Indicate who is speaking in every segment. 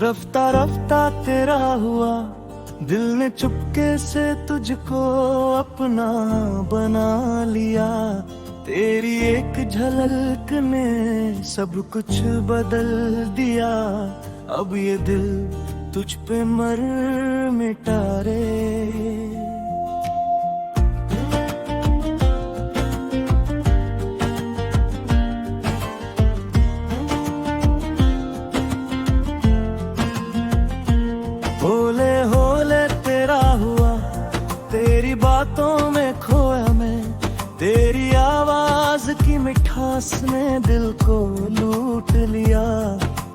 Speaker 1: रफ्ता रफ्ता तेरा हुआ, दिल ने चुपके से तुझको अपना बना लिया। तेरी एक झलक ने सब कुछ बदल दिया। अब ये दिल तुझ पे मर मिटा रे। होले होले तेरा हुआ, तेरी बातों में खोया मैं। तेरी आवाज की मिठास ने दिल को लूट लिया।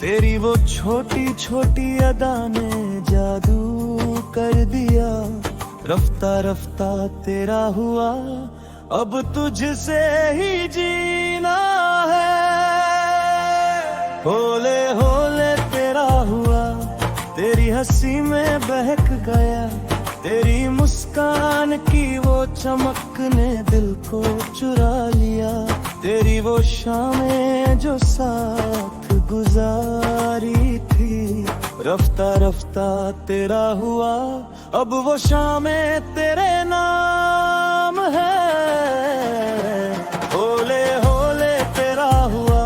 Speaker 1: तेरी वो छोटी छोटी अदा ने जादू कर दिया। रफ्ता रफ्ता तेरा हुआ, अब तुझसे ही जीना है। होले होले तेरा हुआ, तेरी हंसी में बहक गया। तेरी मुस्कान की वो चमक ने दिल को चुरा लिया। तेरी वो शामें जो साथ गुजारी थी, रफ्ता रफ्ता तेरा हुआ, अब वो शामें तेरे नाम है। होले होले तेरा हुआ,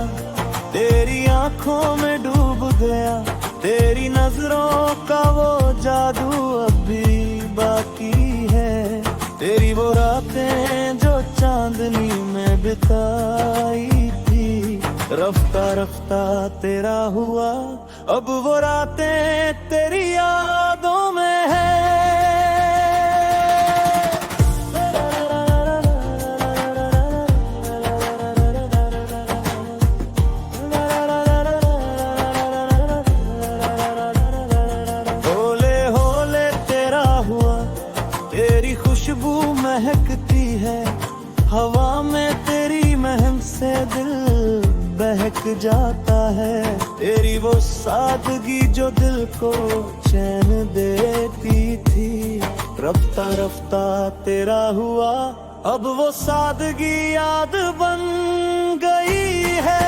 Speaker 1: तेरी आंखों में डूब गया। तेरी नजरों का वो जादू अभी बाकी है। तेरी वो रातें जो चांदनी में बिताई थी, रफ्ता रफ्ता तेरा हुआ, अब वो रातें तेरी यादों में है। तेरी खुशबू महकती है हवा में, तेरी महक से दिल बहक जाता है। तेरी वो सादगी जो दिल को चैन देती थी, रफ्ता रफ्ता तेरा हुआ, अब वो सादगी याद बन गई है।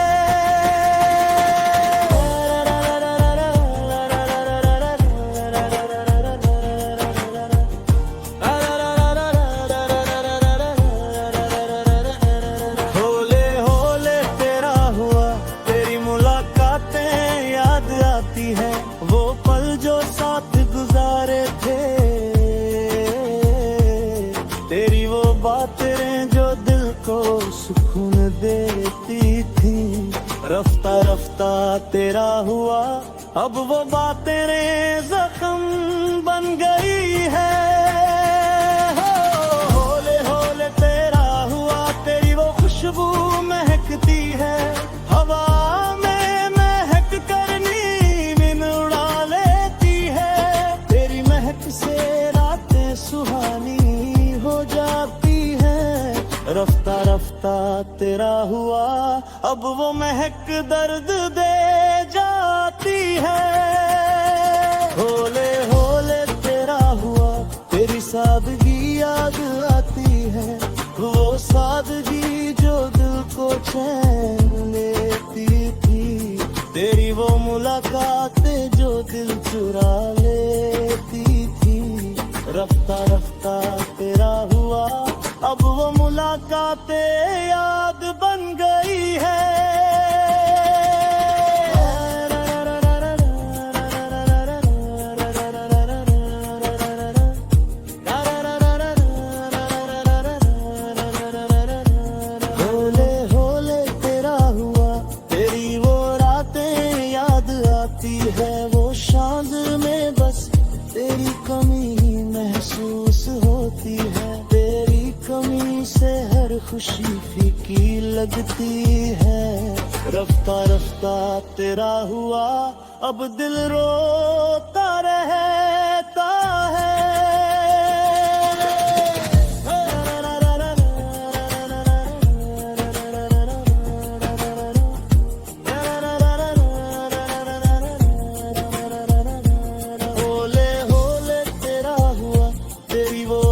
Speaker 1: वो पल जो साथ गुजारे थे, तेरी वो बातें जो दिल को सुकून देती थी, रफ्ता रफ्ता तेरा हुआ, अब वो बातें जख्म बन गई है। होले होले तेरा हुआ, तेरी वो खुशबू महकती है हवा से, रातें सुहानी हो जाती है। रफ्ता रफ्ता तेरा हुआ, अब वो महक दर्द दे जाती है। होले होले तेरा हुआ, तेरी सादगी याद आती है। वो सादगी जो दिल को चैन लेती थी, तेरी वो मुलाकातें जो दिल चुरा लेती थी, रफ्ता रफ्ता तेरा हुआ, अब वो मुलाकातें याद बन गई है। होले होले तेरा हुआ, तेरी वो रातें याद आती है। वो शांत में बस तेरी कमी महसूस होती है। तेरी कमी से हर खुशी फीकी लगती है। रफ्ता रफ्ता तेरा हुआ, अब दिल रोता रहता है।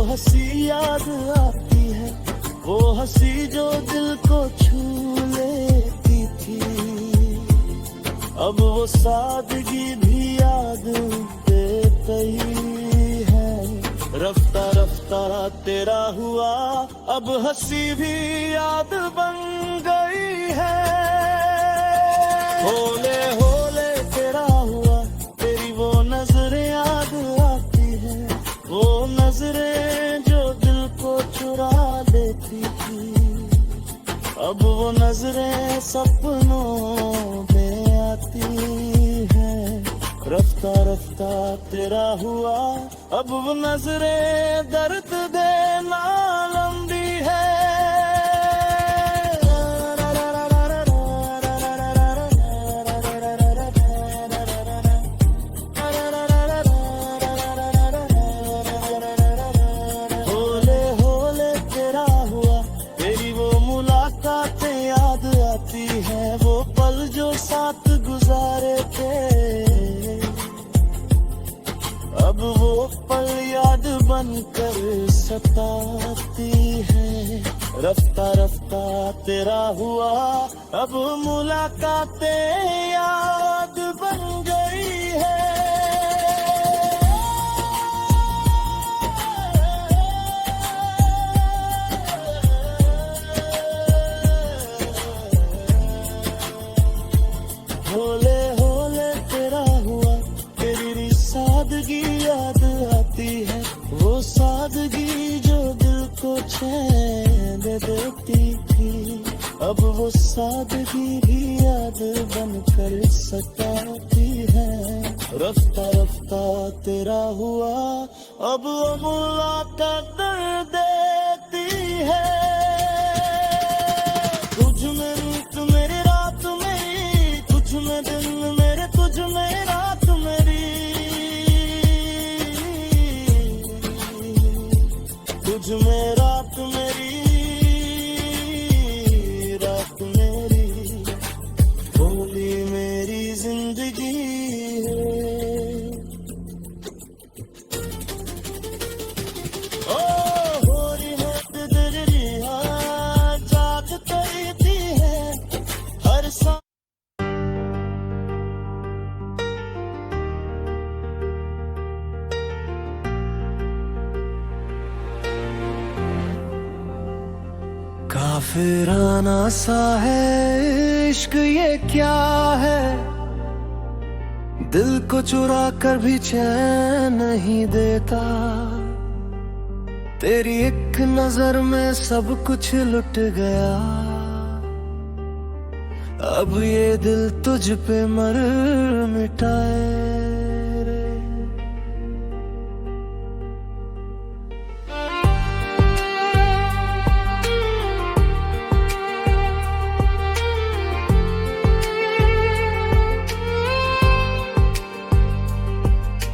Speaker 1: हंसी याद आती है, वो हंसी जो दिल को छू लेती थी। अब वो सादगी भी अब हंसी भी याद बन गई है। होले होले तेरा हुआ, तेरी वो नजरें याद आती है, वो नजरें जो दिल को चुरा लेती थी। अब वो नजरें सपनों में आती है। रफ्ता रफ्ता तेरा हुआ, अब वो नजरें दर्द देना लंबी है। होले होले तेरा हुआ, तेरी वो मुलाकातें याद आती है, वो पल जो साथ गुजारे थे। अब वो पल याद बनकर सताती है। रफ्ता रफ्ता तेरा हुआ, अब मुलाकातें याद बन गई है। होले होले तेरा हुआ, तेरी सादगी याद आती है, वो सादगी जो दिल को चैन दे देती थी। अब वो सादगी भी याद बनकर सताती है। रफ्ता रफ्ता तेरा हुआ, अब वो मुलाकात दर्द देती है। तुझ में रूप मेरी रात मेरी, तुझ में दिन मेरे, तुझ में रात मेरी, तुझ में रात मेरी, रात मेरी, होली मेरी जिंदगी है। ओ होरी है दिलरी, हाँ जाग करती है हर सा। काफिराना सा है इश्क, ये क्या है, दिल को चुरा कर भी चैन नहीं देता। तेरी एक नजर में सब कुछ लुट गया, अब ये दिल तुझ पे मर मिटाए रे।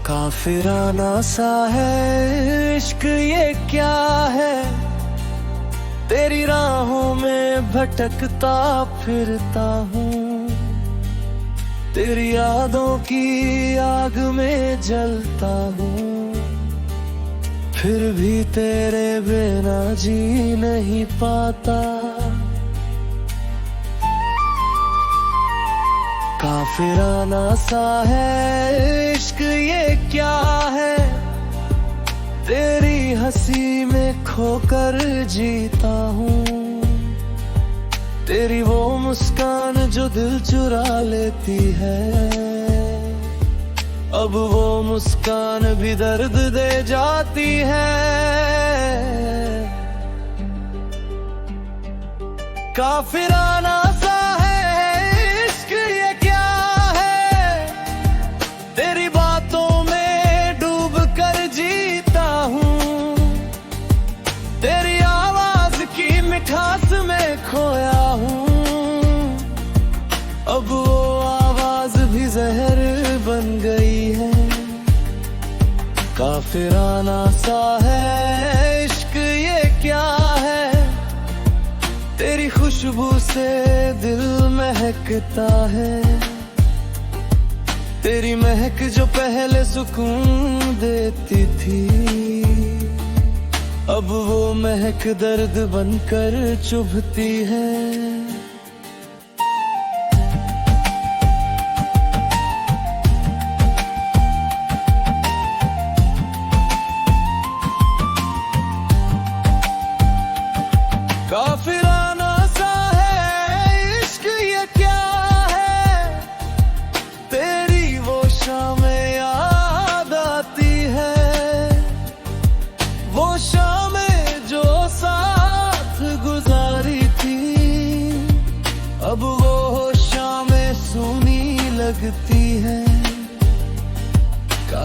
Speaker 1: काफिराना सा है इश्क, ये क्या है, तेरी राहों में भटकता फिरता हूँ, तेरी यादों की आग में जलता हूँ, फिर भी तेरे बिना जी नहीं पाता। काफिराना सा है इश्क, ये क्या है, तेरी हंसी में खोकर जीता हूँ, तेरी वो मुस्कान जो दिल चुरा लेती है, अब वो मुस्कान भी दर्द दे जाती है। काफिराना सा है इश्क, ये क्या है, तेरी बातों में डूब कर जीता हूँ, तेरी आवाज की मिठास में खोया हूँ, अब वो आवाज भी जहर बन गई है। काफिराना सा है इश्क, ये क्या है, तेरी खुशबू से दिल महकता है, तेरी महक जो पहले सुकून देती थी, अब वो महक दर्द बनकर चुभती है।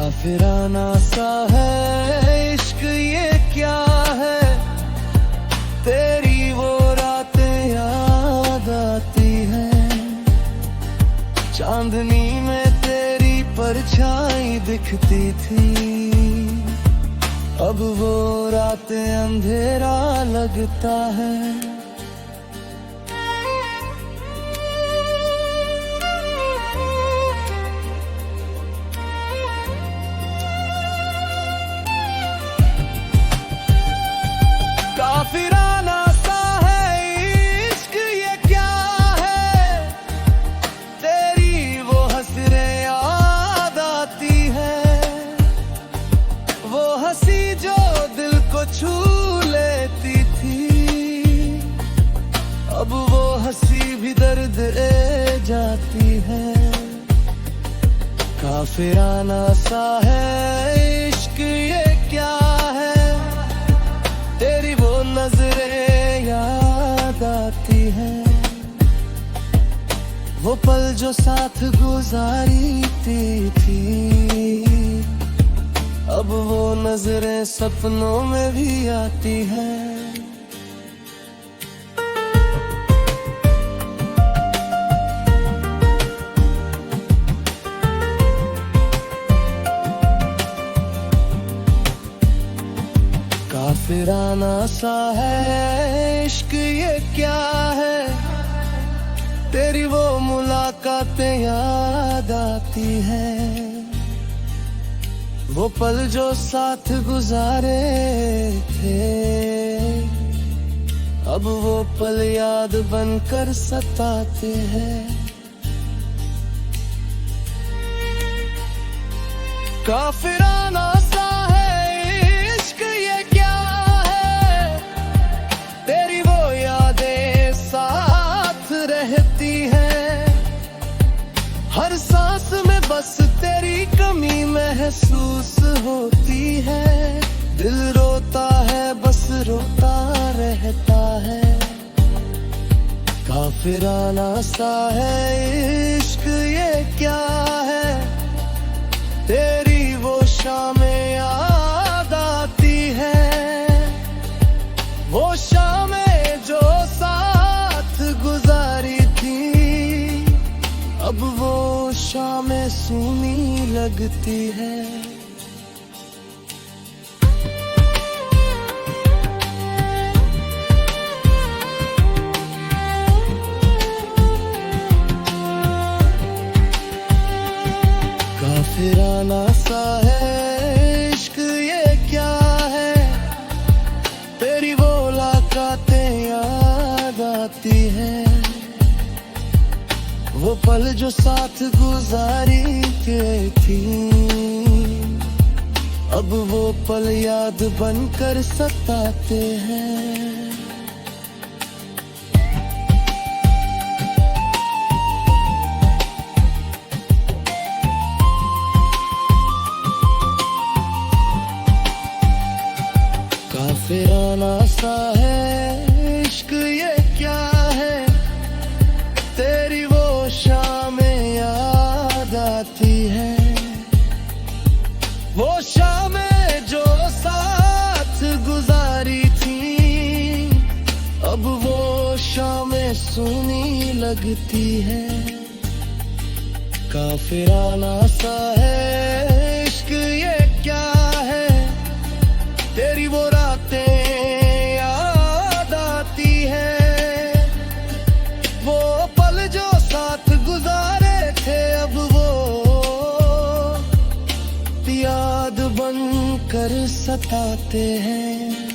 Speaker 1: काफिराना सा है इश्क ये क्या है, तेरी वो रातें याद आती हैं। चांदनी में तेरी परछाई दिखती थी, अब वो रातें अंधेरा लगता है। काफिराना सा है इश्क ये क्या है, तेरी वो हसरें याद आती है। वो हंसी जो दिल को छू लेती थी, अब वो हंसी भी दर्द ले जाती है। काफिराना सा है इश्क ये क्या है, तेरी वो नजरें याद आती हैं। वो पल जो साथ गुजारी थी, अब वो नजरें सपनों में भी आती हैं। काफिराना सा है इश्क ये क्या है, तेरी वो मुलाकातें याद आती हैं। वो पल जो साथ गुजारे थे, अब वो पल याद बनकर सताते हैं। काफिराना सा है इश्क ये क्या है, तेरी वो यादें साथ रहती हैं। हर सांस में बस तेरी कमी महसूस होती है। दिल रोता है बस रोता रहता है। काफिराना सा है इश्क ये क्या है, तेरी वो शामें याद आती है। वो शामें जो साथ गुजारी थी, अब वो शामें सूनी लगती है। काफिराना सा है इश्क ये क्या है, तेरी वो मुलाकातें याद आती हैं। वो पल जो साथ गुजारी के थी, अब वो पल याद बनकर सताते हैं। काफिराना सा है इश्क ये क्या है, तेरी वो शामें याद आती है। वो शामें जो साथ गुजारी थी, अब वो शामें सूनी लगती है। काफिराना सा है इश्क ये क्या है, तेरी वो रातें याद आती हैं। वो पल जो साथ गुजारे थे, अब वो याद बनकर सताते हैं।